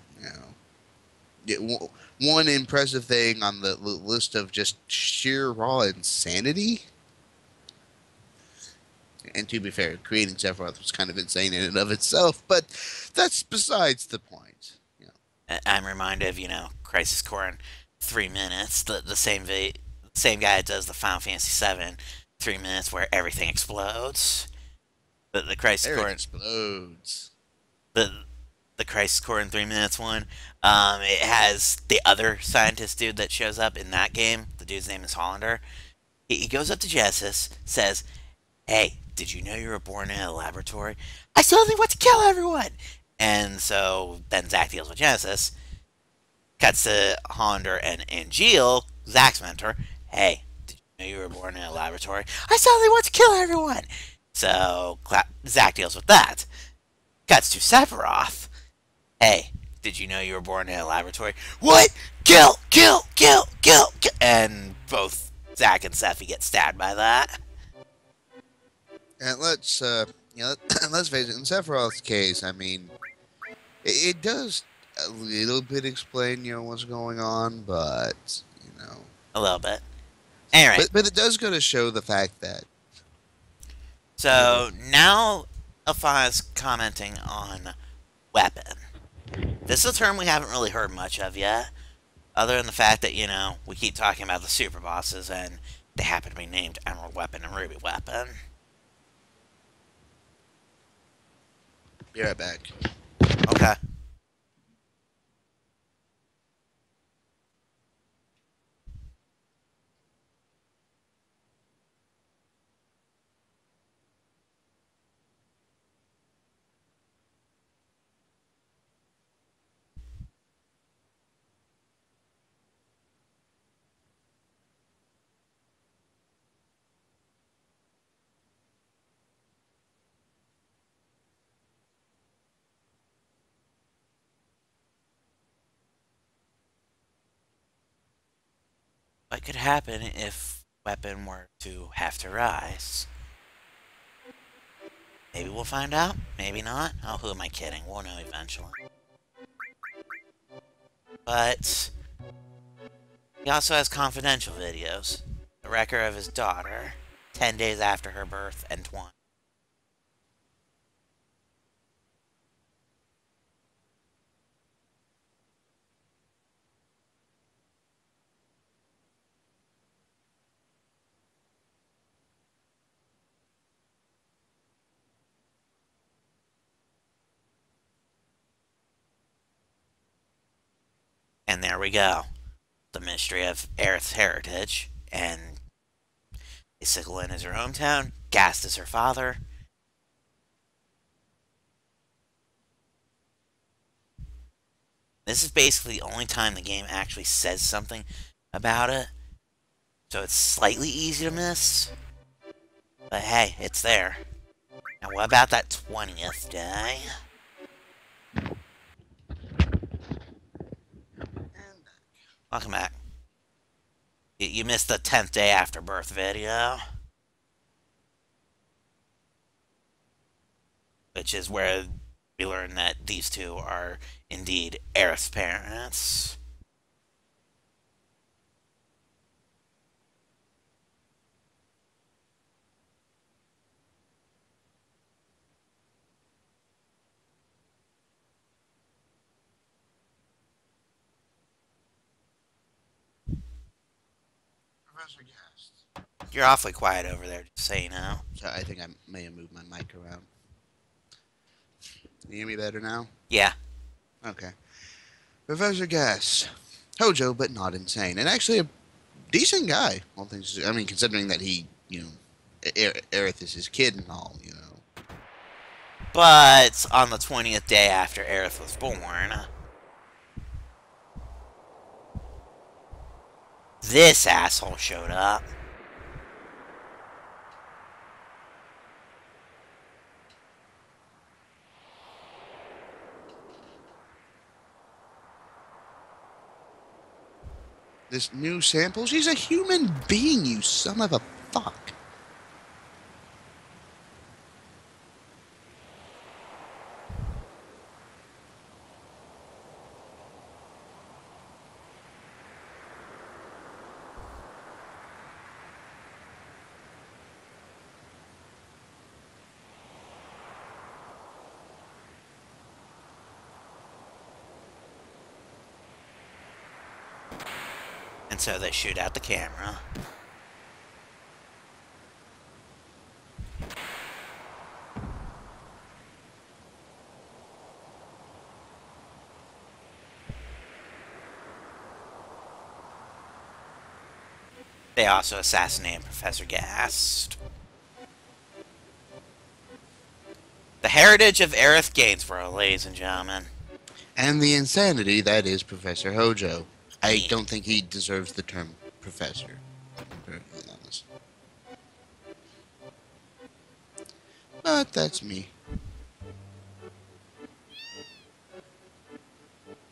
one impressive thing on the list of just sheer raw insanity. And to be fair, creating Sephiroth was kind of insane in and of itself, but that's besides the point. I'm reminded of, Crisis Core in 3 minutes, the same guy that does the Final Fantasy VII 3 minutes where everything explodes. The Crisis Core explodes. The Crisis Core in 3 minutes one. It has the other scientist dude that shows up in that game. The dude's name is Hollander. He goes up to Genesis, says, "Hey, did you know you were born in a laboratory? I suddenly want to kill everyone!" And so then Zack deals with Genesis. Cuts to Hollander and Angeal, Zack's mentor. "Hey, did you know you were born in a laboratory? I suddenly want to kill everyone!" So Zack deals with that. Cuts to Sephiroth. "Hey, did you know you were born in a laboratory? What? Kill, kill, kill, kill, kill!" And both Zack and Sephi get stabbed by that. And let's let's face it. In Sephiroth's case, I mean, it does a little bit explain what's going on, but A little bit. Anyway. But it does go to show the fact that. So now Alpha's commenting on weapon. This is a term we haven't really heard much of yet, other than the fact that, we keep talking about the super bosses and they happen to be named Emerald Weapon and Ruby Weapon. Be right back. Okay. What could happen if Weapon were to have to rise? Maybe we'll find out. Maybe not. Oh, who am I kidding? We'll know eventually. But he also has confidential videos. The record of his daughter, 10 days after her birth, and 20. And there we go. The mystery of Aerith's heritage. And Ysiclean is her hometown. Gast is her father. This is basically the only time the game actually says something about it. So it's slightly easy to miss. But hey, it's there. Now what about that 20th day? Welcome back. You missed the 10th day after birth video. Which is where we learn that these two are indeed Aerith's parents. Professor Guest. You're awfully quiet over there, just so you know. So I think I may have moved my mic around. Can you hear me better now? Yeah. Okay. Professor Guest. Hojo, but not insane. And actually a decent guy. All things, I mean, considering that he, Aerith is his kid and all, But on the 20th day after Aerith was born, this asshole showed up. This new sample? She's a human being, you son of a fuck. And so they shoot out the camera. They also assassinate Professor Gast. The heritage of Aerith Gainsborough, ladies and gentlemen. And the insanity that is Professor Hojo. I Yeah. don't think he deserves the term professor. To be perfectly honest. But that's me.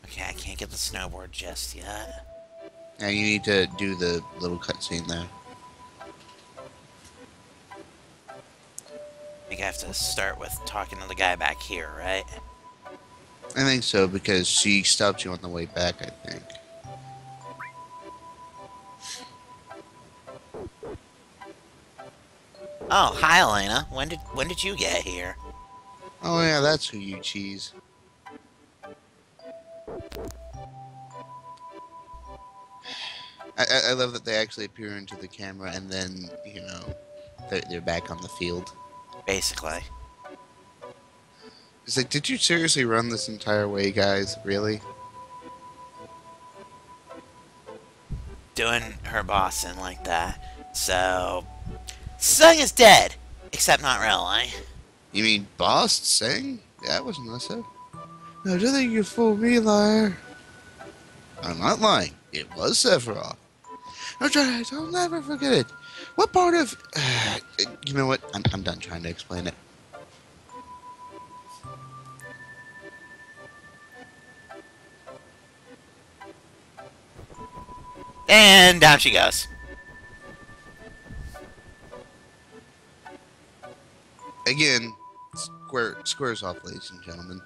Okay, I can't get the snowboard just yet. Now you need to do the little cutscene there. I think I have to start with talking to the guy back here, right? I think so, because she stopped you on the way back, I think. Oh, hi Elena. When did you get here? Oh yeah, that's who you cheese. I love that they actually appear into the camera and then, they're back on the field. Basically. It's like, did you seriously run this entire way, guys? Really? Doing her boss in like that. So, Sung is dead. Except not really. You mean Boss Sing? That wasn't Melissa. No, do think you fool me, liar. I'm not lying. It was Sephiroth. No, Giant, I'll never forget it. What part of... you know what? I'm done trying to explain it. And down she goes. Again, squares off, ladies and gentlemen.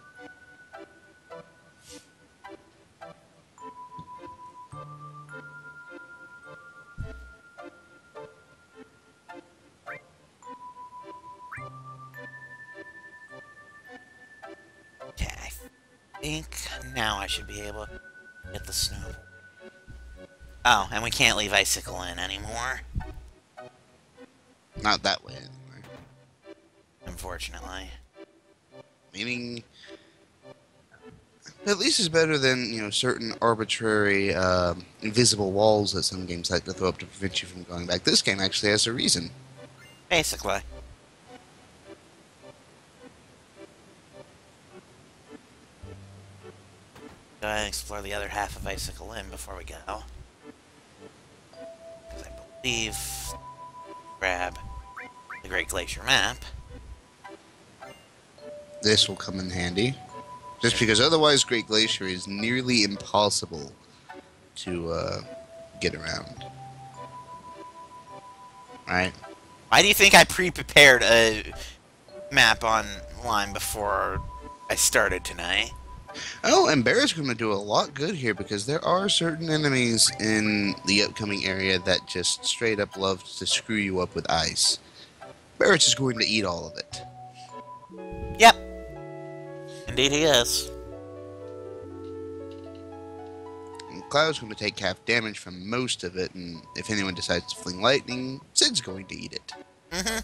Okay, I think now I should be able to get the snow. Oh, and we can't leave Ysiclean anymore. Not that way, anyway. Unfortunately. Meaning... At least it's better than, certain arbitrary invisible walls that some games like to throw up to prevent you from going back. This game actually has a reason. Basically. Go ahead and explore the other half of Icicle Inn before we go. Because I believe... grab the Great Glacier map. This will come in handy. Just because otherwise Great Glacier is nearly impossible to get around. Right? Why do you think I pre-prepared a map online before I started tonight? Oh, and Barrett's going to do a lot good here because there are certain enemies in the upcoming area that just straight up love to screw you up with ice. Barrett's is going to eat all of it. Yep. Indeed he is. And Cloud's going to take half damage from most of it, and if anyone decides to fling lightning, Sid's going to eat it. Mm-hmm.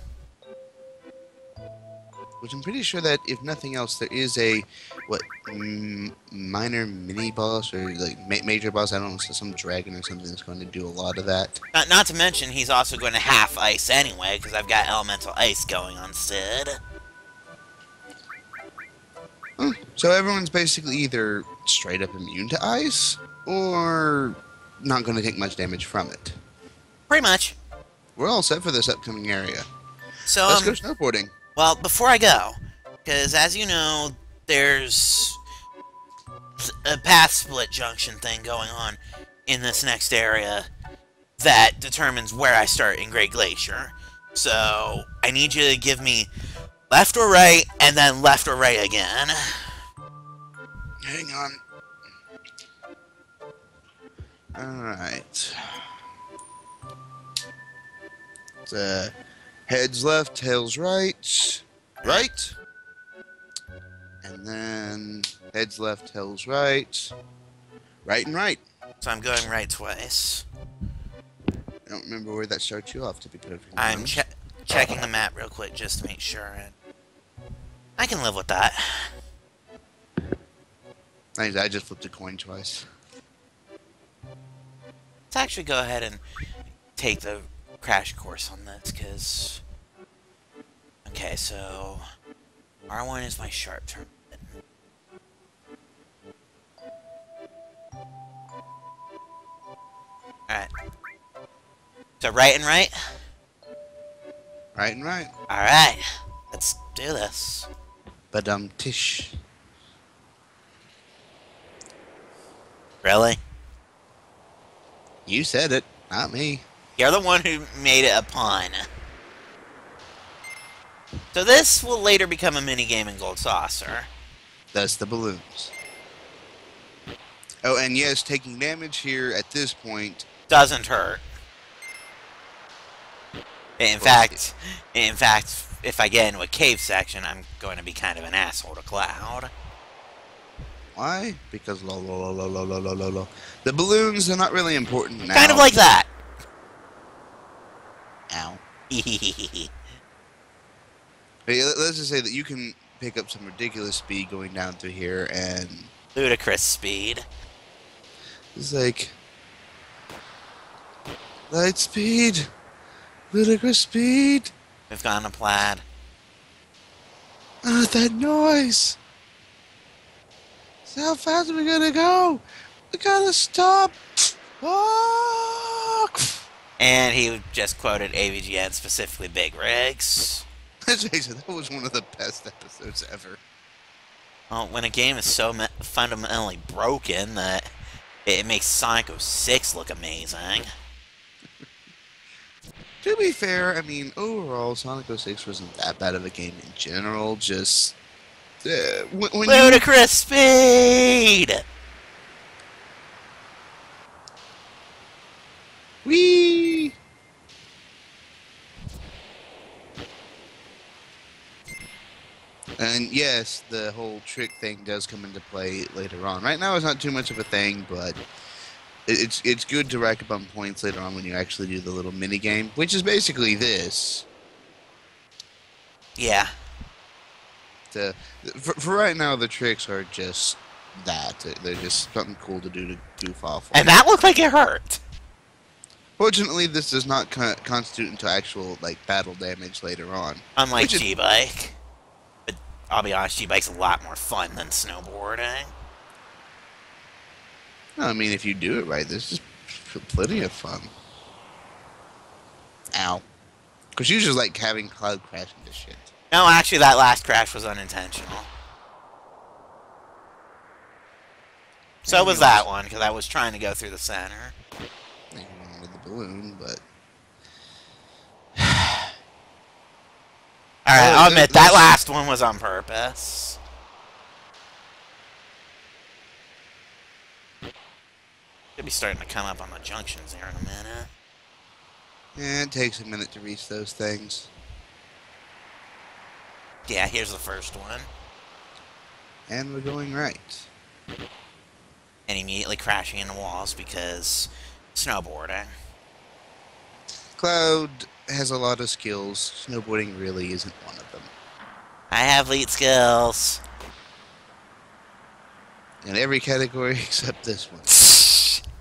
Which I'm pretty sure that, if nothing else, there is a, minor mini-boss, or, major boss, I don't know, some dragon or something that's going to do a lot of that. Not to mention, he's also going to half ice anyway, because I've got elemental ice going on Sid. So everyone's basically either straight up immune to ice, or not going to take much damage from it. Pretty much. We're all set for this upcoming area. So, Let's go snowboarding. well, before I go, because as you know, there's a path split junction thing going on in this next area that determines where I start in Great Glacier. So, I need you to give me left or right, and then left or right again. Hang on. Alright. It's, heads left, tails right. Right. And then heads left, tails right. Right and right. So I'm going right twice. I don't remember where that starts you off, to be perfectly I'm honest. checking the map real quick just to make sure. I can live with that. I just flipped a coin twice. Let's actually go ahead and take the crash course on this, because... Okay, so... R1 is my sharp turn. Alright. So right and right? Right and right. Alright. Let's do this. But tish. Really? You said it, not me. You're the one who made it a pun. So this will later become a minigame in Gold Saucer. That's the balloons. Oh, and yes, taking damage here at this point Doesn't hurt. In fact, if I get into a cave section, I'm going to be kind of an asshole to Cloud. Why? Because lo. The balloons are not really important now. Kind of like that. Ow. Hey, let's just say that you can pick up some ridiculous speed going down through here, and Ludicrous speed. it's like light speed, ludicrous speed. We've gone to Plaid. Ah, that noise. How fast are we gonna go? We gotta stop. Oh! And he just quoted AVGN, specifically Big Rigs. Let's face it, that was one of the best episodes ever. Well, when a game is so fundamentally broken that it makes Sonic 06 look amazing. To be fair, I mean, overall, Sonic 06 wasn't that bad of a game in general. Just when Ludicrous speed! Whee! And yes, the whole trick thing does come into play later on. Right now, it's not too much of a thing, but it's good to rack up on points later on when you actually do the little mini game, which is basically this. Yeah. For right now, the tricks are just that. They're just something cool to do to goof off And on. that looked like it hurt. Fortunately, this does not constitute into actual like battle damage later on. Unlike Which is, G-Bike. But I'll be honest, G-Bike's a lot more fun than snowboarding. I mean, if you do it right, this is plenty of fun. Ow. Because you just like having Cloud crash into shit. No, actually, that last crash was unintentional. So was that one, because I was trying to go through the center. With the balloon, but... Alright, I'll admit, that last one was on purpose. Should be starting to come up on the junctions here in a minute. Yeah, it takes a minute to reach those things. Yeah, here's the first one. And we're going right. And immediately crashing into walls because snowboarding. Cloud has a lot of skills. Snowboarding really isn't one of them. I have lead skills. In every category except this one.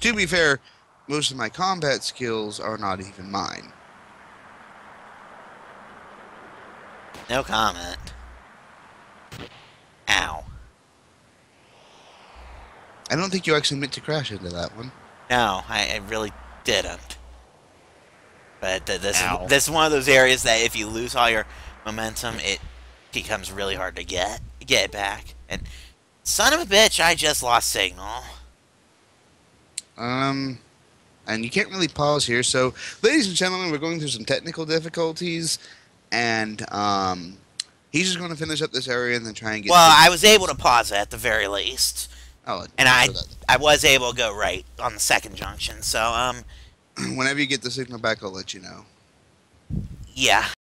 To be fair, most of my combat skills are not even mine. No comment. Ow. I don't think you actually meant to crash into that one. No, I really didn't. But this Ow. is one of those areas that if you lose all your momentum, it becomes really hard to get it back. And son of a bitch, I just lost signal. And you can't really pause here. So, ladies and gentlemen, we're going through some technical difficulties, and he's just going to finish up this area and then try and get. Well, I was able to pause it at the very least. Oh, and I was able to go right on the second junction. So whenever you get the signal back, I'll let you know. Yeah.